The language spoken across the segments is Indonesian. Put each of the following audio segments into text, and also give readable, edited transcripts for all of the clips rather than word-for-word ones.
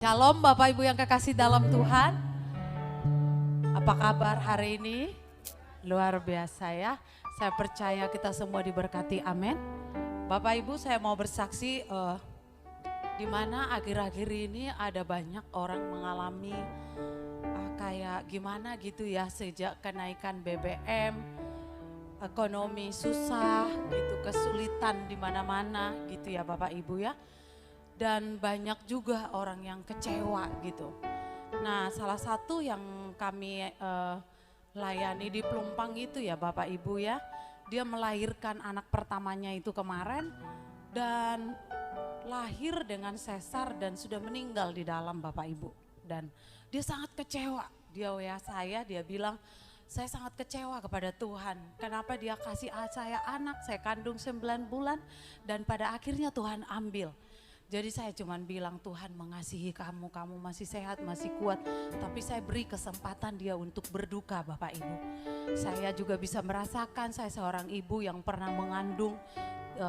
Shalom Bapak Ibu yang kekasih dalam Tuhan. Apa kabar hari ini? Luar biasa ya. Saya percaya kita semua diberkati, amin. Bapak Ibu, saya mau bersaksi di mana akhir-akhir ini ada banyak orang mengalami kayak gimana gitu ya, sejak kenaikan BBM, ekonomi susah gitu, kesulitan di mana-mana gitu ya Bapak Ibu ya. Dan banyak juga orang yang kecewa gitu. Nah, salah satu yang kami layani di Pelumpang itu ya Bapak Ibu ya, dia melahirkan anak pertamanya itu kemarin dan lahir dengan sesar dan sudah meninggal di dalam Bapak Ibu. Dan dia sangat kecewa, dia WA saya, dia bilang, saya sangat kecewa kepada Tuhan. Kenapa dia kasih saya anak, saya kandung 9 bulan dan pada akhirnya Tuhan ambil. Jadi saya cuman bilang Tuhan mengasihi kamu, kamu masih sehat, masih kuat. Tapi saya beri kesempatan dia untuk berduka Bapak Ibu. Saya juga bisa merasakan saya seorang ibu yang pernah mengandung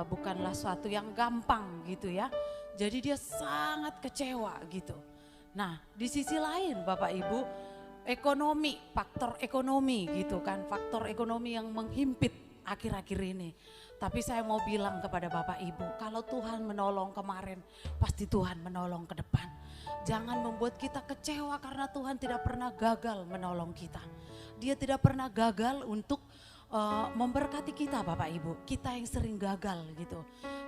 bukanlah suatu yang gampang gitu ya. Jadi dia sangat kecewa gitu. Nah di sisi lain Bapak Ibu, ekonomi, faktor ekonomi gitu kan. Faktor ekonomi yang menghimpit akhir-akhir ini. Tapi saya mau bilang kepada Bapak Ibu, kalau Tuhan menolong kemarin, pasti Tuhan menolong ke depan. Jangan membuat kita kecewa karena Tuhan tidak pernah gagal menolong kita. Dia tidak pernah gagal untuk memberkati kita Bapak Ibu. Kita yang sering gagal gitu.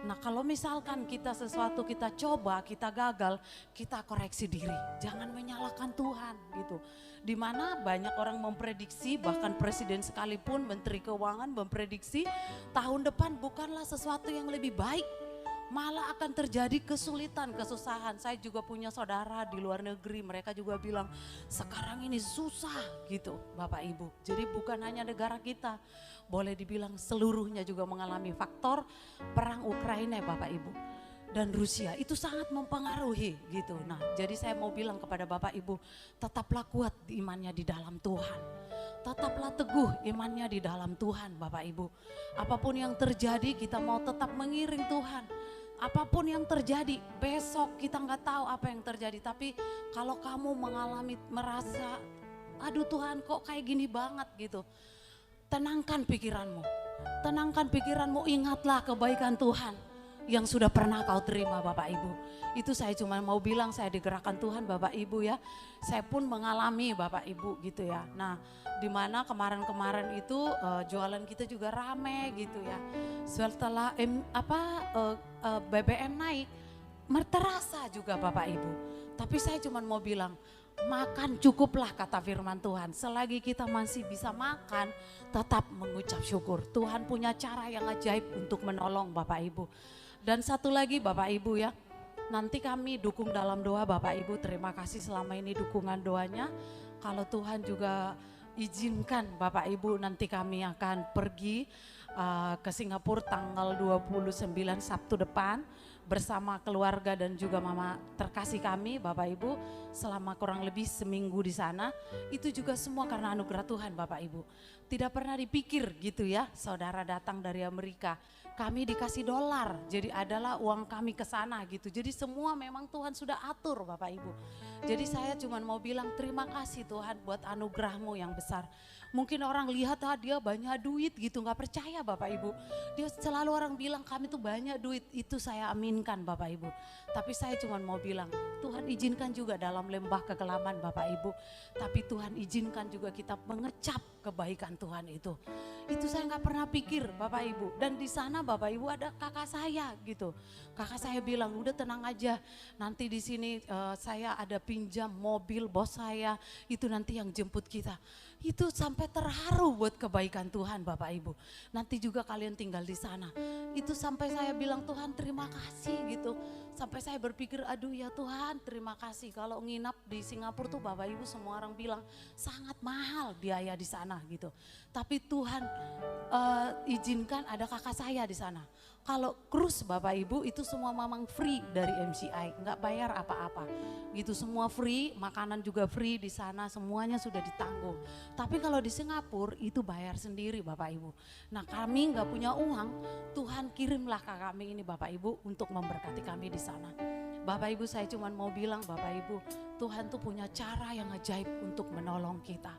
Nah kalau misalkan kita sesuatu kita coba, kita gagal, kita koreksi diri. Jangan menyalahkan Tuhan gitu. Dimana banyak orang memprediksi, bahkan presiden sekalipun, menteri keuangan memprediksi tahun depan bukanlah sesuatu yang lebih baik. Malah akan terjadi kesulitan, kesusahan. Saya juga punya saudara di luar negeri, mereka juga bilang sekarang ini susah gitu Bapak Ibu. Jadi bukan hanya negara kita, boleh dibilang seluruhnya juga mengalami faktor perang Ukraina Bapak Ibu. Dan Rusia itu sangat mempengaruhi gitu. Nah jadi saya mau bilang kepada Bapak Ibu, tetaplah kuat imannya di dalam Tuhan. Tetaplah teguh imannya di dalam Tuhan Bapak Ibu. Apapun yang terjadi kita mau tetap mengiring Tuhan. Apapun yang terjadi besok kita nggak tahu apa yang terjadi. Tapi kalau kamu mengalami merasa aduh Tuhan kok kayak gini banget gitu. Tenangkan pikiranmu. Tenangkan pikiranmu, ingatlah kebaikan Tuhan yang sudah pernah kau terima Bapak Ibu. Itu saya cuma mau bilang saya digerakkan Tuhan Bapak Ibu ya. Saya pun mengalami Bapak Ibu gitu ya. Nah dimana kemarin-kemarin itu jualan kita juga rame gitu ya. Setelah BBM naik terasa juga Bapak Ibu. Tapi saya cuma mau bilang makan cukuplah kata firman Tuhan. Selagi kita masih bisa makan tetap mengucap syukur. Tuhan punya cara yang ajaib untuk menolong Bapak Ibu. Dan satu lagi Bapak Ibu ya, nanti kami dukung dalam doa Bapak Ibu, terima kasih selama ini dukungan doanya. Kalau Tuhan juga izinkan Bapak Ibu nanti kami akan pergi ke Singapura tanggal 29 Sabtu depan bersama keluarga dan juga mama terkasih kami Bapak Ibu selama kurang lebih seminggu di sana. Itu juga semua karena anugerah Tuhan Bapak Ibu. Tidak pernah dipikir gitu ya, saudara datang dari Amerika. Kami dikasih dolar, jadi adalah uang kami ke sana gitu. Jadi semua memang Tuhan sudah atur Bapak Ibu. Jadi saya cuma mau bilang terima kasih Tuhan buat anugerah-Mu yang besar. Mungkin orang lihat dia banyak duit gitu, gak percaya Bapak Ibu. Dia selalu orang bilang kami tuh banyak duit, itu saya aminkan Bapak Ibu. Tapi saya cuma mau bilang Tuhan izinkan juga dalam lembah kekelaman Bapak Ibu. Tapi Tuhan izinkan juga kita mengecap kebaikan Tuhan itu. Itu saya gak pernah pikir Bapak Ibu. Dan di sana Bapak Ibu ada kakak saya gitu. Kakak saya bilang udah tenang aja, nanti di sini saya ada pinjam mobil bos saya, itu nanti yang jemput kita. Itu sampai terharu buat kebaikan Tuhan Bapak Ibu. Nanti juga kalian tinggal di sana. Itu sampai saya bilang Tuhan terima kasih gitu. Sampai saya berpikir aduh ya Tuhan terima kasih. Kalau nginap di Singapura tuh Bapak Ibu semua orang bilang sangat mahal biaya di sana gitu. Tapi Tuhan izinkan ada kakak saya di sana. Kalau cruise Bapak Ibu itu semua memang free dari MCI, nggak bayar apa-apa. Gitu semua free, makanan juga free di sana, semuanya sudah ditanggung. Tapi kalau di Singapura itu bayar sendiri Bapak Ibu. Nah kami nggak punya uang, Tuhan kirimlah ke kami ini Bapak Ibu untuk memberkati kami di sana. Bapak Ibu saya cuma mau bilang Bapak Ibu, Tuhan tuh punya cara yang ajaib untuk menolong kita.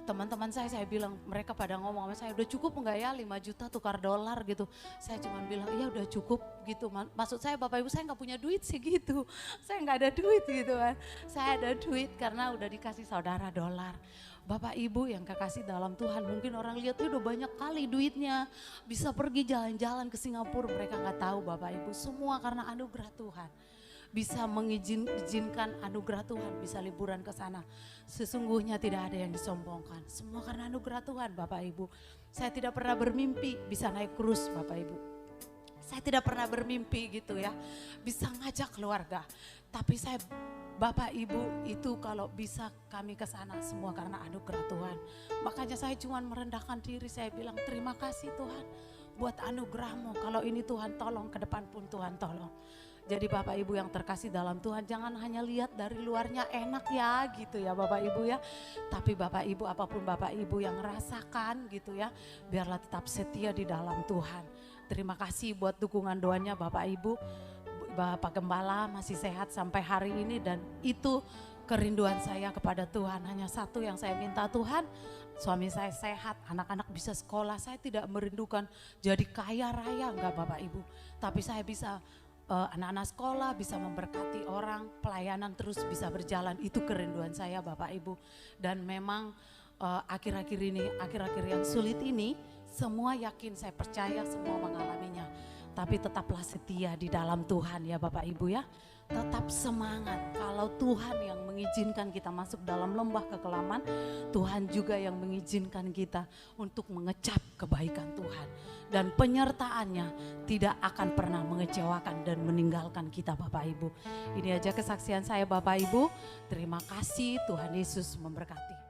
Teman-teman saya bilang, mereka pada ngomong sama saya, udah cukup enggak ya 5 juta tukar dolar gitu. Saya cuma bilang, iya udah cukup gitu. Maksud saya Bapak Ibu saya nggak punya duit sih gitu. Saya nggak ada duit gitu kan. Saya ada duit karena udah dikasih saudara dolar. Bapak Ibu yang kekasih dalam Tuhan, mungkin orang lihat udah banyak kali duitnya. Bisa pergi jalan-jalan ke Singapura, mereka nggak tahu Bapak Ibu. Semua karena anugerah Tuhan. Bisa mengizinkan anugerah Tuhan, bisa liburan ke sana. Sesungguhnya tidak ada yang disombongkan. Semua karena anugerah Tuhan Bapak Ibu. Saya tidak pernah bermimpi bisa naik krus Bapak Ibu. Saya tidak pernah bermimpi gitu ya, bisa ngajak keluarga. Tapi saya Bapak Ibu itu kalau bisa kami ke sana semua karena anugerah Tuhan. Makanya saya cuma merendahkan diri, saya bilang terima kasih Tuhan buat anugerah-Mu. Kalau ini Tuhan tolong, ke depan pun Tuhan tolong. Jadi Bapak Ibu yang terkasih dalam Tuhan, jangan hanya lihat dari luarnya enak ya gitu ya Bapak Ibu ya. Tapi Bapak Ibu apapun Bapak Ibu yang rasakan gitu ya, biarlah tetap setia di dalam Tuhan. Terima kasih buat dukungan doanya Bapak Ibu. Bapak Gembala masih sehat sampai hari ini dan itu kerinduan saya kepada Tuhan. Hanya satu yang saya minta Tuhan, suami saya sehat, anak-anak bisa sekolah. Saya tidak merindukan jadi kaya raya enggak Bapak Ibu. Tapi saya bisa anak-anak sekolah, bisa memberkati orang, pelayanan terus bisa berjalan. Itu kerinduan saya Bapak Ibu. Dan memang akhir-akhir ini, akhir-akhir yang sulit ini, semua yakin, saya percaya semua mengalaminya. Tapi tetaplah setia di dalam Tuhan ya Bapak Ibu ya. Tetap semangat, kalau Tuhan yang mengizinkan kita masuk dalam lembah kekelaman, Tuhan juga yang mengizinkan kita untuk mengecap kebaikan Tuhan. Dan penyertaannya tidak akan pernah mengecewakan dan meninggalkan kita Bapak Ibu. Ini aja kesaksian saya Bapak Ibu, terima kasih, Tuhan Yesus memberkati.